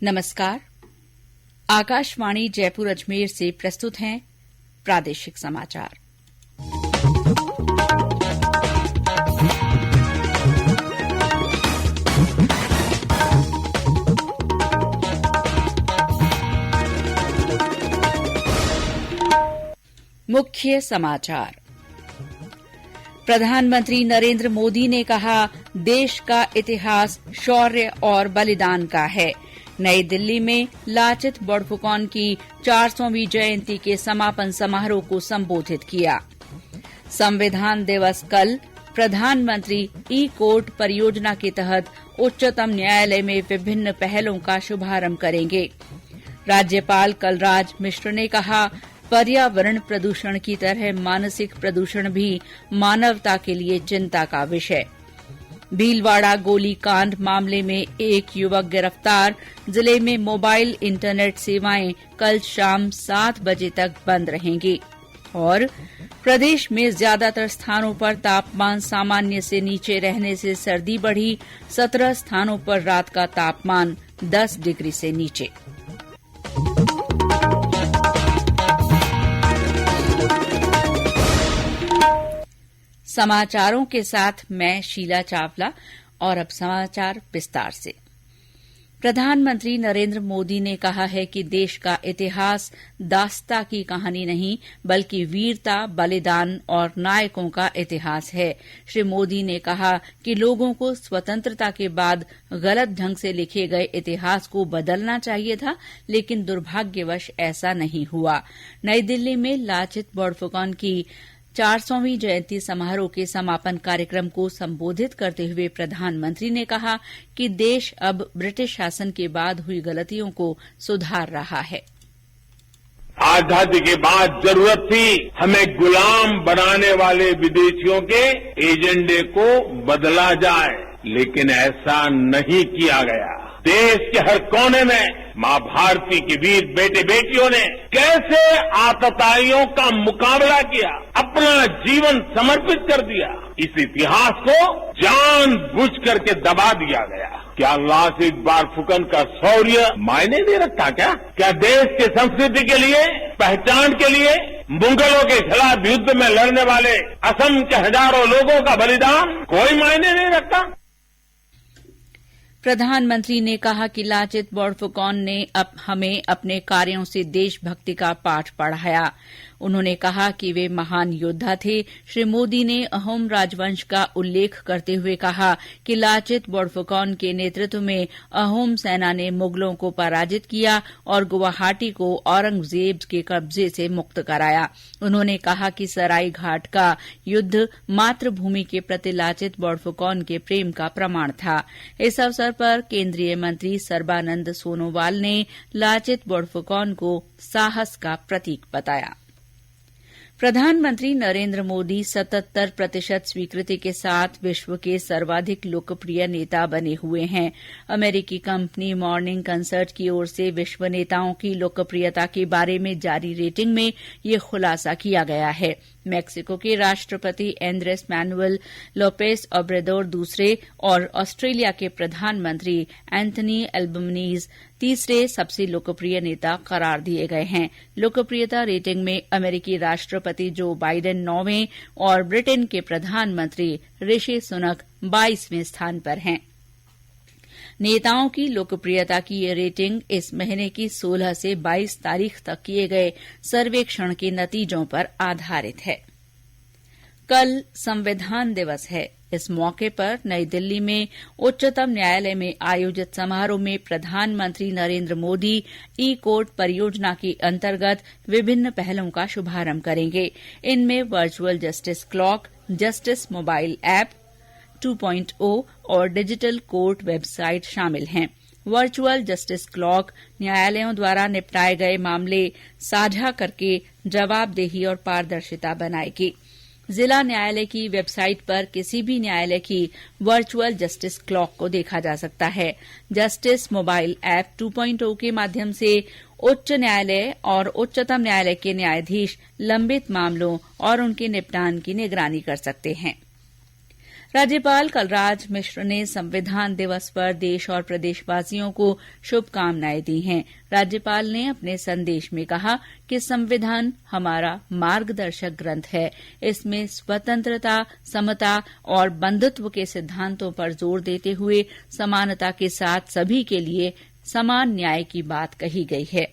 नमस्कार। आकाशवाणी जयपुर अजमेर से प्रस्तुत हैं प्रादेशिक समाचार। मुख्य समाचार। प्रधानमंत्री नरेंद्र मोदी ने कहा, देश का इतिहास शौर्य और बलिदान का है। नई दिल्ली में लाचित बोरफुकन की 400वीं जयंती के समापन समारोह को संबोधित किया। संविधान दिवस कल। प्रधानमंत्री ई कोर्ट परियोजना के तहत उच्चतम न्यायालय में विभिन्न पहलों का शुभारंभ करेंगे। राज्यपाल कलराज मिश्र ने कहा, पर्यावरण प्रदूषण की तरह मानसिक प्रदूषण भी मानवता के लिए चिंता का विषय। भीलवाड़ा गोलीकांड मामले में एक युवक गिरफ्तार। जिले में मोबाइल इंटरनेट सेवाएं कल शाम 7 बजे तक बंद रहेंगी। और प्रदेश में ज्यादातर स्थानों पर तापमान सामान्य से नीचे रहने से सर्दी बढ़ी। 17 स्थानों पर रात का तापमान 10 डिग्री से नीचे। समाचारों के साथ मैं शीला चावला। और अब समाचार विस्तार से। प्रधानमंत्री नरेंद्र मोदी ने कहा है कि देश का इतिहास दास्ता की कहानी नहीं, बल्कि वीरता, बलिदान और नायकों का इतिहास है। श्री मोदी ने कहा कि लोगों को स्वतंत्रता के बाद गलत ढंग से लिखे गए इतिहास को बदलना चाहिए था, लेकिन दुर्भाग्यवश ऐसा नहीं हुआ। नई दिल्ली में लाचित बोरफुकन की 400वीं जयंती समारोह के समापन कार्यक्रम को संबोधित करते हुए प्रधानमंत्री ने कहा कि देश अब ब्रिटिश शासन के बाद हुई गलतियों को सुधार रहा है। आजादी के बाद जरूरत थी हमें गुलाम बनाने वाले विदेशियों के एजेंडे को बदला जाए, लेकिन ऐसा नहीं किया गया। देश के हर कोने में मां भारती के वीर बेटे बेटियों ने कैसे आतताइयों का मुकाबला किया, अपना जीवन समर्पित कर दिया। इस इतिहास को जानबूझ करके दबा दिया गया। क्या लाचित बोरफुकन का शौर्य मायने नहीं रखता? क्या देश की संस्कृति के लिए, पहचान के लिए मुगलों के खिलाफ युद्ध में लड़ने वाले असंख्य हजारों लोगों का बलिदान कोई मायने नहीं रखता? प्रधानमंत्री ने कहा कि लाचित बोरफुकन ने हमें अपने कार्यों से देशभक्ति का पाठ पढ़ाया। उन्होंने कहा कि वे महान योद्धा थे। श्री मोदी ने अहोम राजवंश का उल्लेख करते हुए कहा कि लाचित बोरफुकन के नेतृत्व में अहोम सेना ने मुगलों को पराजित किया और गुवाहाटी को औरंगजेब के कब्जे से मुक्त कराया। उन्होंने कहा कि सराय घाट का युद्ध मातृभूमि के प्रति लाचित बोरफुकन के प्रेम का प्रमाण था। इस अवसर पर केंद्रीय मंत्री सर्बानंद सोनोवाल ने लाचित बोरफुकन को साहस का प्रतीक बताया। प्रधानमंत्री नरेंद्र मोदी 77% स्वीकृति के साथ विश्व के सर्वाधिक लोकप्रिय नेता बने हुए हैं। अमेरिकी कंपनी मॉर्निंग कंसल्ट की ओर से विश्व नेताओं की लोकप्रियता के बारे में जारी रेटिंग में ये खुलासा किया गया है। मेक्सिको के राष्ट्रपति एंड्रेस मैनुअल लोपेस ओब्राडोर दूसरे और ऑस्ट्रेलिया के प्रधानमंत्री एंथनी एल्बनीज तीसरे सबसे लोकप्रिय नेता करार दिए गए हैं। लोकप्रियता रेटिंग में अमेरिकी राष्ट्रपति जो बाइडेन 9वें और ब्रिटेन के प्रधानमंत्री ऋषि सुनक 22वें स्थान पर हैं। नेताओं की लोकप्रियता की ये रेटिंग इस महीने की 16 से 22 तारीख तक किए गए सर्वेक्षण के नतीजों पर आधारित है। कल संविधान दिवस है। इस मौके पर नई दिल्ली में उच्चतम न्यायालय में आयोजित समारोह में प्रधानमंत्री नरेंद्र मोदी ई कोर्ट परियोजना के अंतर्गत विभिन्न पहलों का शुभारंभ करेंगे। इनमें virtual justice clock, justice mobile app 2.0 और डिजिटल कोर्ट वेबसाइट शामिल हैं। वर्चुअल जस्टिस क्लॉक न्यायालयों द्वारा निपटाए गए मामले साझा करके जवाबदेही और पारदर्शिता बनाएगी। जिला न्यायालय की वेबसाइट पर किसी भी न्यायालय की वर्चुअल जस्टिस क्लॉक को देखा जा सकता है। जस्टिस मोबाइल ऐप 2.0 के माध्यम से उच्च न्यायालय और उच्चतम न्यायालय के न्यायाधीश लंबित मामलों और उनके निपटान की निगरानी कर सकते हैं। राज्यपाल कलराज मिश्र ने संविधान दिवस पर देश और प्रदेशवासियों को शुभकामनाएं दी हैं। राज्यपाल ने अपने संदेश में कहा कि संविधान हमारा मार्गदर्शक ग्रंथ है। इसमें स्वतंत्रता, समता और बंधुत्व के सिद्धांतों पर जोर देते हुए समानता के साथ सभी के लिए समान न्याय की बात कही गई है।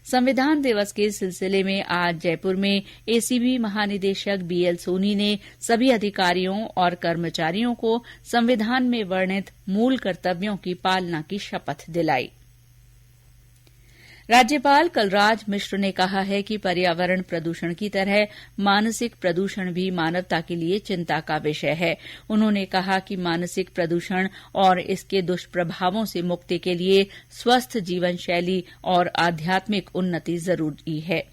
संविधान दिवस के सिलसिले में आज जयपुर में एसीबी महानिदेशक बीएल सोनी ने सभी अधिकारियों और कर्मचारियों को संविधान में वर्णित मूल कर्तव्यों की पालना की शपथ दिलाई। राज्यपाल कलराज मिश्र ने कहा है कि पर्यावरण प्रदूषण की तरह मानसिक प्रदूषण भी मानवता के लिए चिंता का विषय है। उन्होंने कहा कि मानसिक प्रदूषण और इसके दुष्प्रभावों से मुक्ति के लिए स्वस्थ जीवन शैली और आध्यात्मिक उन्नति जरूरी है।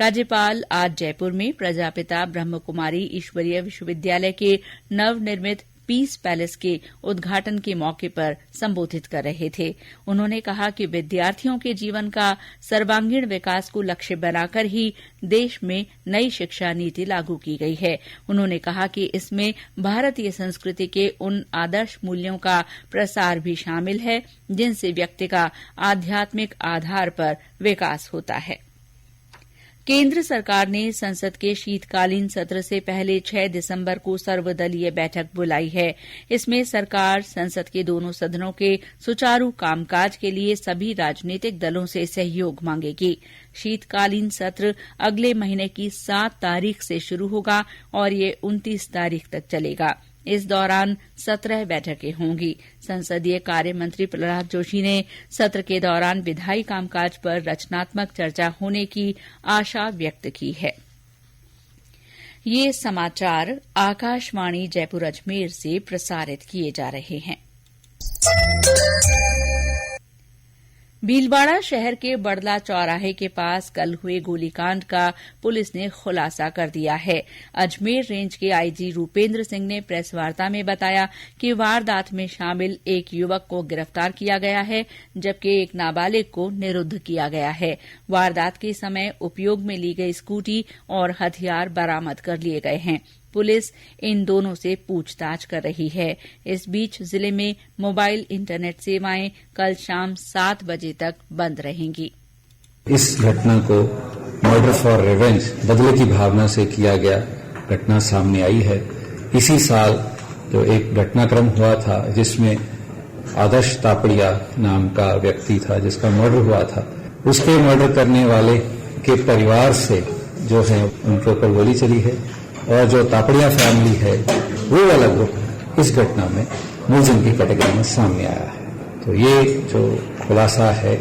राज्यपाल आज जयपुर में प्रजापिता ब्रह्मकुमारी ईश्वरीय विश्वविद्यालय के नवनिर्मित पीस पैलेस के उद्घाटन के मौके पर संबोधित कर रहे थे। उन्होंने कहा कि विद्यार्थियों के जीवन का सर्वांगीण विकास को लक्ष्य बनाकर ही देश में नई शिक्षा नीति लागू की गई है। उन्होंने कहा कि इसमें भारतीय संस्कृति के उन आदर्श मूल्यों का प्रसार भी शामिल है जिनसे व्यक्ति का आध्यात्मिक आधार पर विकास होता है। केंद्र सरकार ने संसद के शीतकालीन सत्र से पहले 6 दिसंबर को सर्वदलीय बैठक बुलाई है। इसमें सरकार संसद के दोनों सदनों के सुचारू कामकाज के लिए सभी राजनीतिक दलों से सहयोग मांगेगी। शीतकालीन सत्र अगले महीने की 7 तारीख से शुरू होगा और ये 29 तारीख तक चलेगा। इस दौरान 17 बैठकें होंगी। संसदीय कार्य मंत्री प्रहलाद जोशी ने सत्र के दौरान विधायी कामकाज पर रचनात्मक चर्चा होने की आशा व्यक्त की है। ये समाचार आकाशवाणी जयपुर अजमेर से प्रसारित किए जा रहे हैं। भीलवाड़ा शहर के बड़ला चौराहे के पास कल हुए गोलीकांड का पुलिस ने खुलासा कर दिया है। अजमेर रेंज के आईजी रूपेंद्र सिंह ने प्रेस वार्ता में बताया कि वारदात में शामिल एक युवक को गिरफ्तार किया गया है, जबकि एक नाबालिग को निरुद्ध किया गया है। वारदात के समय उपयोग में ली गई स्कूटी और हथियार बरामद कर लिए गए हैं। पुलिस इन दोनों से पूछताछ कर रही है। इस बीच जिले में मोबाइल इंटरनेट सेवाएं कल शाम 7 बजे तक बंद रहेंगी। इस घटना को मर्डर फॉर रिवेंज, बदले की भावना से किया गया घटना सामने आई है। इसी साल जो एक घटनाक्रम हुआ था जिसमें आदर्श तापड़िया नाम का व्यक्ति था जिसका मर्डर हुआ था, उसके मर्डर करने वाले के परिवार से जो है उनके ऊपर गोली चली है और जो तापड़िया फैमिली है वो वाला ग्रुप इस घटना में मुलजिम की कैटेगरी में सामने आया है। तो ये जो खुलासा है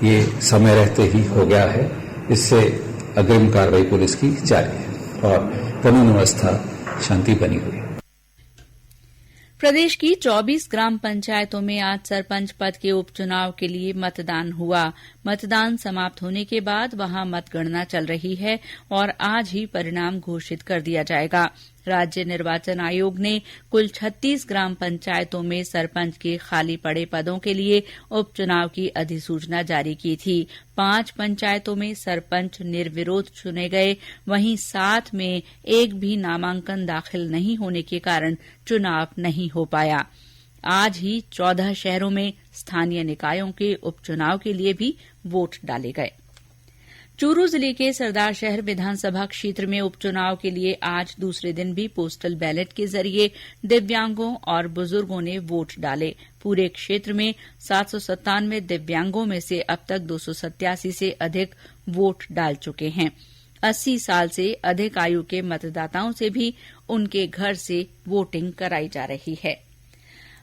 ये समय रहते ही हो गया है। इससे अग्रिम कार्रवाई पुलिस की जारी है और कानून व्यवस्था शांति बनी हुई है। प्रदेश की 24 ग्राम पंचायतों में आज सरपंच पद के उपचुनाव के लिए मतदान हुआ। मतदान समाप्त होने के बाद वहां मतगणना चल रही है और आज ही परिणाम घोषित कर दिया जाएगा। राज्य निर्वाचन आयोग ने कुल 36 ग्राम पंचायतों में सरपंच के खाली पड़े पदों के लिए उपचुनाव की अधिसूचना जारी की थी। 5 पंचायतों में सरपंच निर्विरोध चुने गए, वहीं 7 में एक भी नामांकन दाखिल नहीं होने के कारण चुनाव नहीं हो पाया। आज ही 14 शहरों में स्थानीय निकायों के उपचुनाव के लिए भी वोट डाले गए। चूरू जिले के सरदारशहर विधानसभा क्षेत्र में उपचुनाव के लिए आज दूसरे दिन भी पोस्टल बैलेट के जरिए दिव्यांगों और बुजुर्गों ने वोट डाले। पूरे क्षेत्र में 797 दिव्यांगों में से अब तक 287 से अधिक वोट डाल चुके हैं। 80 साल से अधिक आयु के मतदाताओं से भी उनके घर से वोटिंग कराई जा रही है।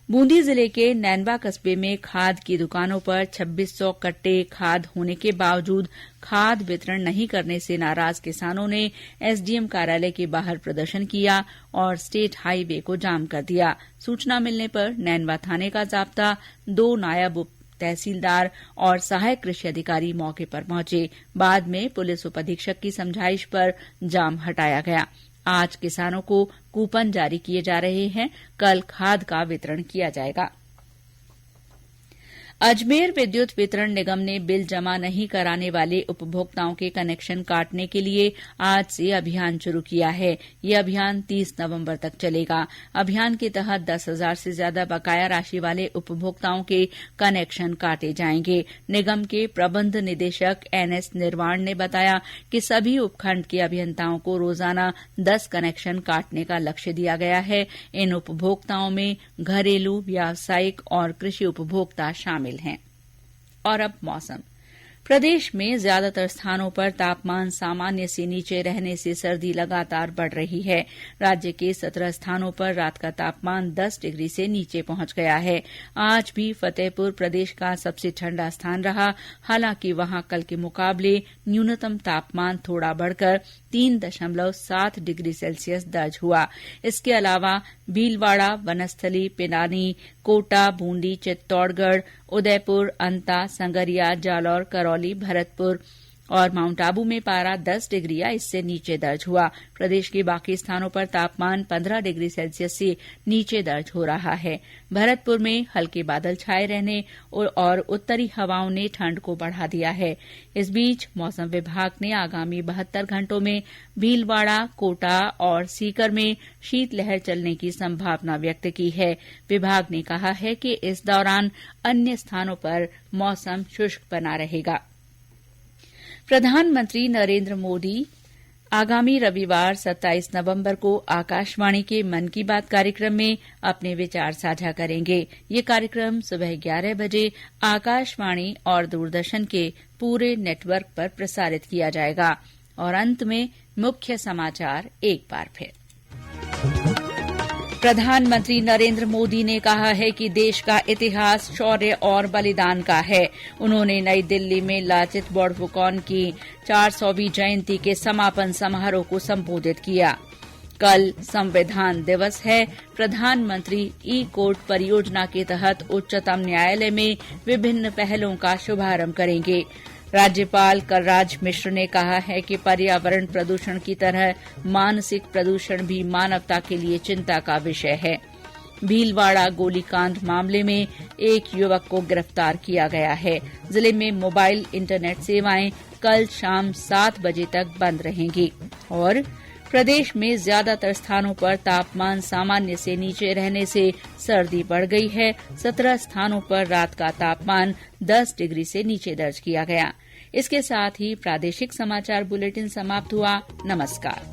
बूंदी जिले के नैनवा कस्बे में खाद की दुकानों पर 2600 कट्टे खाद होने के बावजूद खाद वितरण नहीं करने से नाराज किसानों ने एसडीएम कार्यालय के बाहर प्रदर्शन किया और स्टेट हाईवे को जाम कर दिया। सूचना मिलने पर नैनवा थाने का जाब्ता 2 नायब तहसीलदार और सहायक कृषि अधिकारी मौके पर पहुंचे। बाद में पुलिस उपाधीक्षक की समझाइश पर जाम हटाया गया। आज किसानों को कूपन जारी किए जा रहे हैं। कल खाद का वितरण किया जाएगा। अजमेर विद्युत वितरण निगम ने बिल जमा नहीं कराने वाले उपभोक्ताओं के कनेक्शन काटने के लिए आज से अभियान शुरू किया है। ये अभियान 30 नवंबर तक चलेगा। अभियान के तहत 10,000 से ज्यादा बकाया राशि वाले उपभोक्ताओं के कनेक्शन काटे जाएंगे। निगम के प्रबंध निदेशक NS निर्वाण ने बताया कि सभी उपखंड के अभियंताओं को रोजाना 10 कनेक्शन काटने का लक्ष्य दिया गया है। इन उपभोक्ताओं में घरेलू, व्यावसायिक और कृषि उपभोक्ता शामिल हैं। और अब मौसम। प्रदेश में ज्यादातर स्थानों पर तापमान सामान्य से नीचे रहने से सर्दी लगातार बढ़ रही है। राज्य के 17 स्थानों पर रात का तापमान 10 डिग्री से नीचे पहुंच गया है। आज भी फतेहपुर प्रदेश का सबसे ठंडा स्थान रहा। हालांकि वहां कल के मुकाबले न्यूनतम तापमान थोड़ा बढ़कर 3.7 डिग्री सेल्सियस दर्ज हुआ। इसके अलावा भीलवाड़ा, वनस्थली, पिलानी, कोटा, बूंदी, चित्तौड़गढ़, उदयपुर, अंता, संगरिया, जालौर, करौली, भरतपुर और माउंट आबू में पारा 10 डिग्री या इससे नीचे दर्ज हुआ। प्रदेश के बाकी स्थानों पर तापमान 15 डिग्री सेल्सियस से नीचे दर्ज हो रहा है। भरतपुर में हल्के बादल छाए रहने और उत्तरी हवाओं ने ठंड को बढ़ा दिया है। इस बीच मौसम विभाग ने आगामी 72 घंटों में भीलवाड़ा, कोटा और सीकर में शीतलहर चलने की संभावना व्यक्त की है। विभाग ने कहा है कि इस दौरान अन्य स्थानों पर मौसम शुष्क बना रहेगा। प्रधानमंत्री नरेंद्र मोदी आगामी रविवार 27 नवंबर को आकाशवाणी के मन की बात कार्यक्रम में अपने विचार साझा करेंगे। ये कार्यक्रम सुबह 11 बजे आकाशवाणी और दूरदर्शन के पूरे नेटवर्क पर प्रसारित किया जाएगा। और अंत में मुख्य समाचार एक बार फिर। प्रधानमंत्री नरेंद्र मोदी ने कहा है कि देश का इतिहास शौर्य और बलिदान का है। उन्होंने नई दिल्ली में लाचित बोरफुकन की 400वीं जयंती के समापन समारोह को संबोधित किया। कल संविधान दिवस है। प्रधानमंत्री ई-कोर्ट परियोजना के तहत उच्चतम न्यायालय में विभिन्न पहलों का शुभारंभ करेंगे। राज्यपाल कलराज मिश्र ने कहा है कि पर्यावरण प्रदूषण की तरह मानसिक प्रदूषण भी मानवता के लिए चिंता का विषय है। भीलवाड़ा गोलीकांड मामले में एक युवक को गिरफ्तार किया गया है। जिले में मोबाइल इंटरनेट सेवाएं कल शाम 7 बजे तक बंद रहेंगी। और प्रदेश में ज्यादातर स्थानों पर तापमान सामान्य से नीचे रहने से सर्दी बढ़ गई है। 17 स्थानों पर रात का तापमान 10 डिग्री से नीचे दर्ज किया गया। इसके साथ ही प्रादेशिक समाचार बुलेटिन समाप्त हुआ। नमस्कार।